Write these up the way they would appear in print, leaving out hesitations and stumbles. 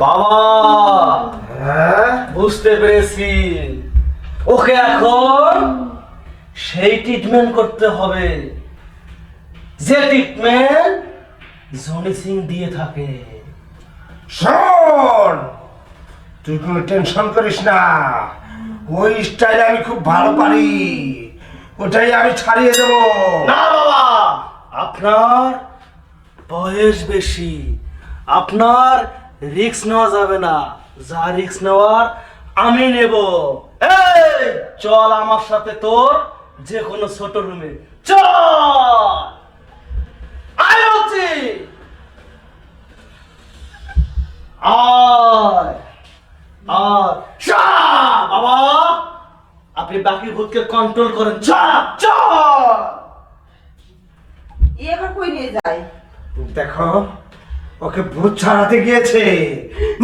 বাবা বুঝতে পেরেছি, ওকে এখন সেই ট্রিটমেন্ট করতে হবে যে ট্রিটমেন্ট জনি সিং দিয়ে থাকে। শোন, তুই কোনো টেনশন করিস না, ওই স্টাইল আমি খুব ভালো পারি, ওটাই আমি ছাড়িয়ে দেব। না বাবা, আপনার বয়স বেশি, আপনার রিস্ক নেওয়া যাবে না, যা রিস্ক নেওয়ার আমি নেব। এই চল আমার সাথে তোর যে কোনো ছোট রুমে চল, আয় বলছি, আয় আয়। চা বাবা, আপনি বাকি ভূতকে কন্ট্রোল করেন। চল চল। এবার কই নিয়ে যায়? দেখো, ওকে ভূত ছাড়াতে গিয়েছে,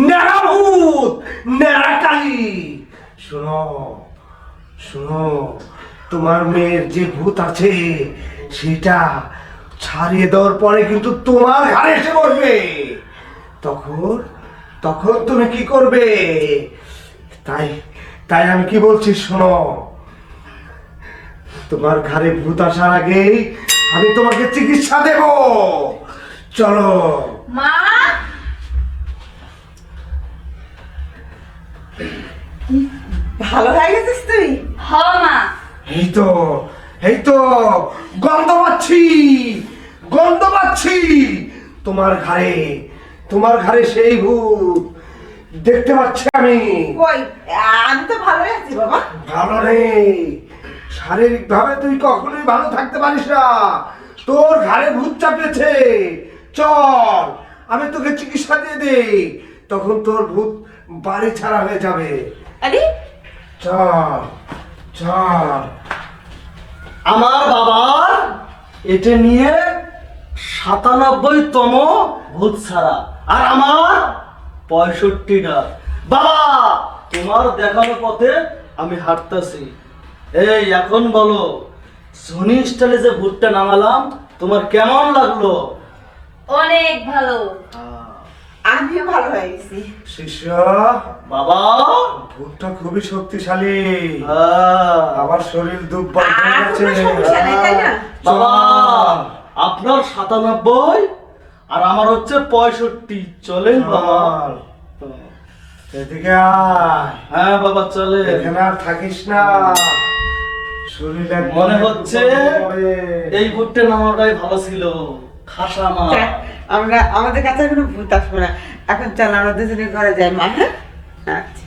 ন্যাড়া ভূত, ন্যাড়া কালী। শোনো শোনো, তোমার মেয়ের যে ভূত আছে সেটা ছাড়িয়ে দেওয়ার পরে কিন্তু তোমার ঘাড়ে এসে বসবে। তখন তখন তুমি কি করবে? তাই তাই আমি কি বলছি শোনো, তোমার ঘাড়ে ভূত আসার আগেই আমি তোমাকে চিকিৎসা দেব। চলো। মা, ভালো হয়ে গেছিস তুই? হ মা। এই তো এই তো গন্ধ পাচ্ছি, গন্ধ পাচ্ছি তোমার ঘাড়ে সেই ভূত দেখতে পাচ্ছি আমি। কই, আমি তো ভালোই আছি বাবা। ভালো নেই, শারীরিক ভাবে তুই কখনোই ভালো থাকতে পারিস না, তোর ঘাড়ে ভূত চাপিয়েছে। চল, আমি তোকে চিকিৎসা দিয়ে দেই, তখন তোর ভূত বাড়ি ছাড়া হয়ে যাবে। আরে চল চল। আমার বাবার এটা নিয়ে 97তম ভূত ছাড়া, আর আমার 65টা। বাবা তোমার দেখানো পথে আমি হাঁটতেছি। এই এখন বলো, সোনি স্টাইলে যে ভূতটা নামালাম তোমার কেমন লাগলো? অনেক ভালো। আমিও ভালো হয়ে গেছি। শিষ্য, বাবা ভূতটা খুবই শক্তিশালী, হ্যাঁ। আমার শরীর দুর্বল হয়ে আর গেছে। কোনো সমস্যা নেই, তাই না? বাবা আপনার 97 আর আমার হচ্ছে 65। চলেন বাবা। চল, এদিকে আয়। হ্যাঁ বাবা চলে। এখানে আর থাকিস না, শরীর একদম মনে হচ্ছে দুর্বল হবে। এই ভুট্টে নামাটাই ভালো ছিল। খাসা মা। আমাদের কাছে কোনো ভূত আসবে না। এখন চল আমরা দুজনে ঘরে যাই মা। হ্যাঁ আচ্ছা।